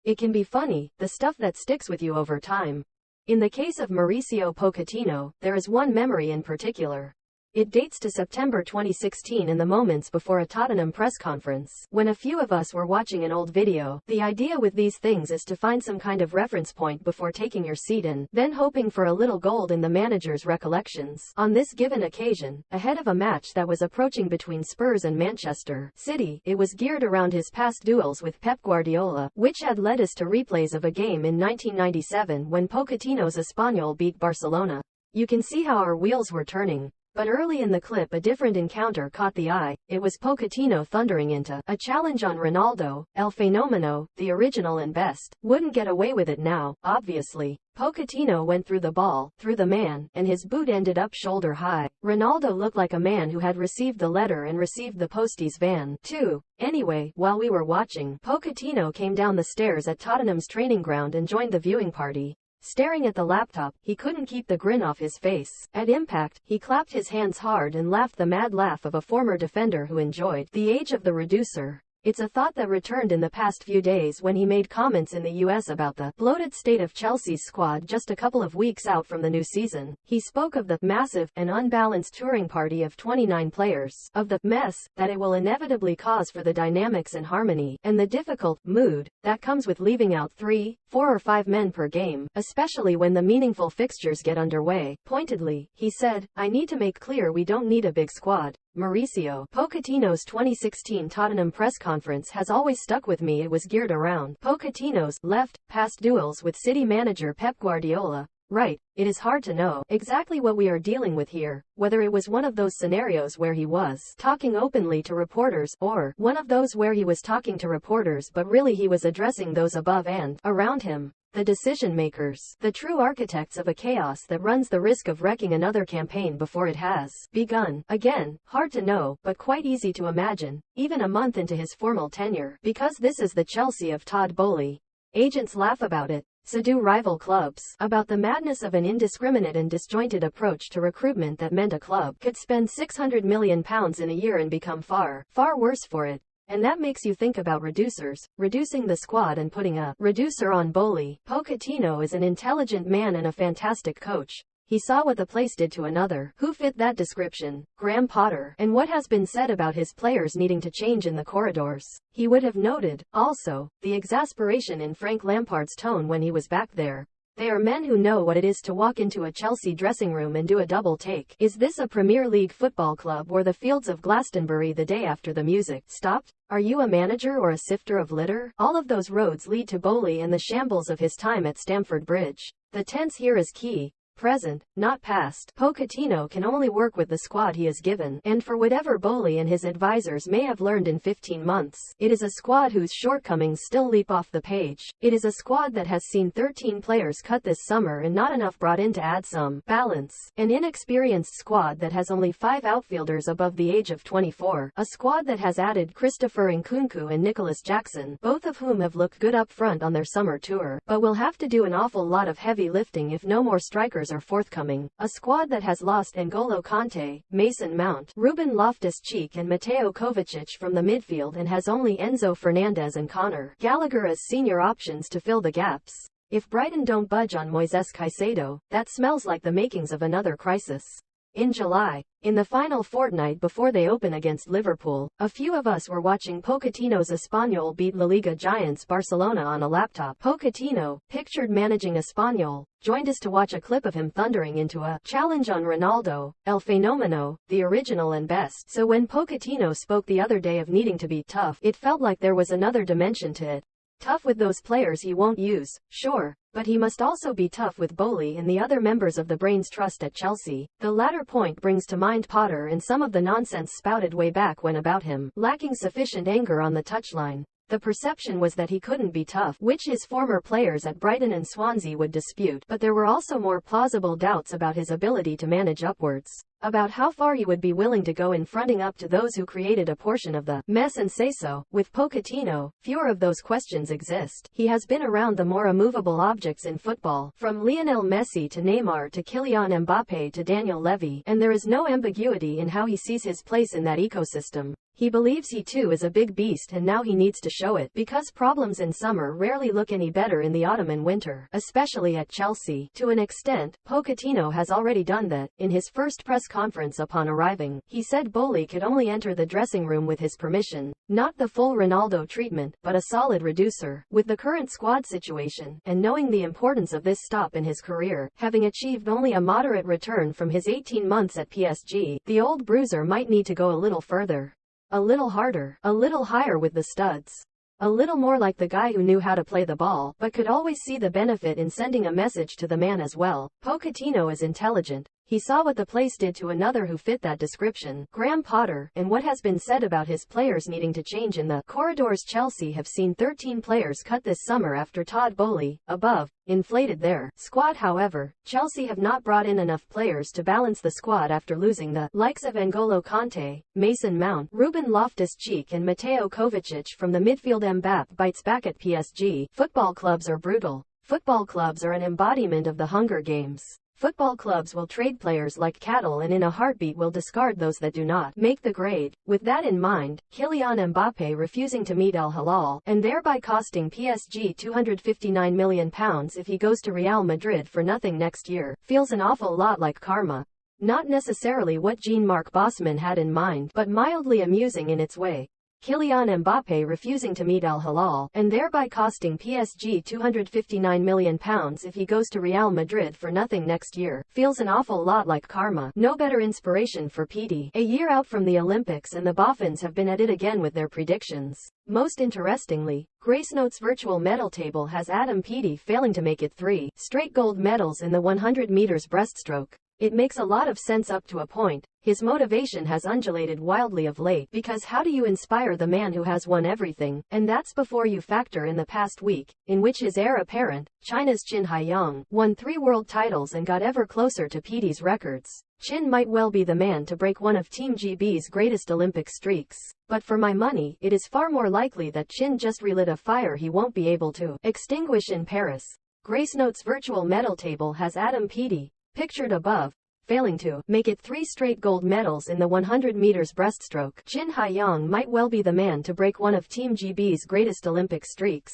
It can be funny, the stuff that sticks with you over time. In the case of Mauricio Pochettino, there is one memory in particular. It dates to September 2016 in the moments before a Tottenham press conference. When a few of us were watching an old video, the idea with these things is to find some kind of reference point before taking your seat and then hoping for a little gold in the manager's recollections. On this given occasion, ahead of a match that was approaching between Spurs and Manchester City, it was geared around his past duels with Pep Guardiola, which had led us to replays of a game in 1997 when Pochettino's Espanyol beat Barcelona. You can see how our wheels were turning. But early in the clip a different encounter caught the eye. It was Pochettino thundering into a challenge on Ronaldo, El Fenomeno, the original and best. Wouldn't get away with it now, obviously. Pochettino went through the ball, through the man, and his boot ended up shoulder high. Ronaldo looked like a man who had received the letter and received the posties van, too. Anyway, while we were watching, Pochettino came down the stairs at Tottenham's training ground and joined the viewing party. Staring at the laptop, he couldn't keep the grin off his face. At impact, he clapped his hands hard and laughed the mad laugh of a former defender who enjoyed the age of the reducer. It's a thought that returned in the past few days when he made comments in the US about the bloated state of Chelsea's squad just a couple of weeks out from the new season. He spoke of the massive and unbalanced touring party of 29 players, of the mess that it will inevitably cause for the dynamics and harmony, and the difficult mood that comes with leaving out 3, 4 or 5 men per game, especially when the meaningful fixtures get underway. Pointedly, he said, "I need to make clear we don't need a big squad." Mauricio Pochettino's 2016 Tottenham press conference has always stuck with me. It was geared around Pochettino's past duels with City manager Pep Guardiola. Right, it is hard to know exactly what we are dealing with here, whether it was one of those scenarios where he was talking openly to reporters, or one of those where he was talking to reporters but really he was addressing those above and around him. The decision makers, the true architects of a chaos that runs the risk of wrecking another campaign before it has begun. Again, hard to know, but quite easy to imagine, even a month into his formal tenure, because this is the Chelsea of Todd Boehly. Agents laugh about it, so do rival clubs, about the madness of an indiscriminate and disjointed approach to recruitment that meant a club could spend £600 million in a year and become far worse for it. And that makes you think about reducers, reducing the squad and putting a reducer on Boehly. Pochettino is an intelligent man and a fantastic coach. He saw what the place did to another who fit that description, Graham Potter, and what has been said about his players needing to change in the corridors. He would have noted, also, the exasperation in Frank Lampard's tone when he was back there. They are men who know what it is to walk into a Chelsea dressing room and do a double take. Is this a Premier League football club or the fields of Glastonbury the day after the music stopped? Are you a manager or a sifter of litter? All of those roads lead to Boehly and the shambles of his time at Stamford Bridge. The tense here is key. Present, not past. Pochettino can only work with the squad he is given, and for whatever Boehly and his advisors may have learned in 15 months, it is a squad whose shortcomings still leap off the page. It is a squad that has seen 13 players cut this summer and not enough brought in to add some balance. An inexperienced squad that has only 5 outfielders above the age of 24. A squad that has added Christopher Nkunku and Nicholas Jackson, both of whom have looked good up front on their summer tour, but will have to do an awful lot of heavy lifting if no more strikers are forthcoming. A squad that has lost N'Golo Kante, Mason Mount, Ruben Loftus-Cheek and Mateo Kovacic from the midfield and has only Enzo Fernandez and Conor Gallagher as senior options to fill the gaps. If Brighton don't budge on Moises Caicedo, that smells like the makings of another crisis. In July, in the final fortnight before they open against Liverpool, a few of us were watching Pochettino's Espanyol beat La Liga giants Barcelona on a laptop. Pochettino, pictured managing Espanyol, joined us to watch a clip of him thundering into a challenge on Ronaldo, El Fenomeno, the original and best. So when Pochettino spoke the other day of needing to be tough, it felt like there was another dimension to it. Tough with those players he won't use, sure, but he must also be tough with Boehly and the other members of the Brains Trust at Chelsea. The latter point brings to mind Potter and some of the nonsense spouted way back when about him lacking sufficient anger on the touchline. The perception was that he couldn't be tough, which his former players at Brighton and Swansea would dispute, but there were also more plausible doubts about his ability to manage upwards, about how far he would be willing to go in fronting up to those who created a portion of the mess and say so. With Pochettino, fewer of those questions exist. He has been around the more immovable objects in football, from Lionel Messi to Neymar to Kylian Mbappe to Daniel Levy, and there is no ambiguity in how he sees his place in that ecosystem. He believes he too is a big beast and now he needs to show it, because problems in summer rarely look any better in the autumn and winter, especially at Chelsea. To an extent, Pochettino has already done that. In his first press conference upon arriving, he said Boehly could only enter the dressing room with his permission, not the full Ronaldo treatment, but a solid reducer. With the current squad situation, and knowing the importance of this stop in his career, having achieved only a moderate return from his 18 months at PSG, the old bruiser might need to go a little further. A little harder, a little higher with the studs. A little more like the guy who knew how to play the ball, but could always see the benefit in sending a message to the man as well. Pochettino is intelligent. He saw what the place did to another who fit that description, Graham Potter, and what has been said about his players needing to change in the corridors. Chelsea have seen 13 players cut this summer after Todd Boehly, above, inflated their squad. However, Chelsea have not brought in enough players to balance the squad after losing the likes of N'Golo Kanté, Mason Mount, Ruben Loftus-Cheek and Mateo Kovacic from the midfield. Mbappé bites back at PSG. Football clubs are brutal. Football clubs are an embodiment of the Hunger Games. Football clubs will trade players like cattle and in a heartbeat will discard those that do not make the grade. With that in mind, Kylian Mbappé refusing to meet Al Hilal, and thereby costing PSG £259 million if he goes to Real Madrid for nothing next year, feels an awful lot like karma. Not necessarily what Jean-Marc Bosman had in mind, but mildly amusing in its way. Kylian Mbappé refusing to meet Al Hilal, and thereby costing PSG £259 million if he goes to Real Madrid for nothing next year, feels an awful lot like karma. No better inspiration for PD. A year out from the Olympics and the Boffins have been at it again with their predictions. Most interestingly, Gracenote's virtual medal table has Adam Peaty failing to make it 3 straight gold medals in the 100 meters breaststroke. It makes a lot of sense up to a point. His motivation has undulated wildly of late, because how do you inspire the man who has won everything? And that's before you factor in the past week, in which his heir apparent, China's Qin Haiyang, won 3 world titles and got ever closer to Peaty's records. Qin might well be the man to break one of Team GB's greatest Olympic streaks. But for my money, it is far more likely that Qin just relit a fire he won't be able to extinguish in Paris. Gracenote's virtual medal table has Adam Peaty, pictured above, failing to make it 3 straight gold medals in the 100 meters breaststroke. Qin Haiyang might well be the man to break one of Team GB's greatest Olympic streaks.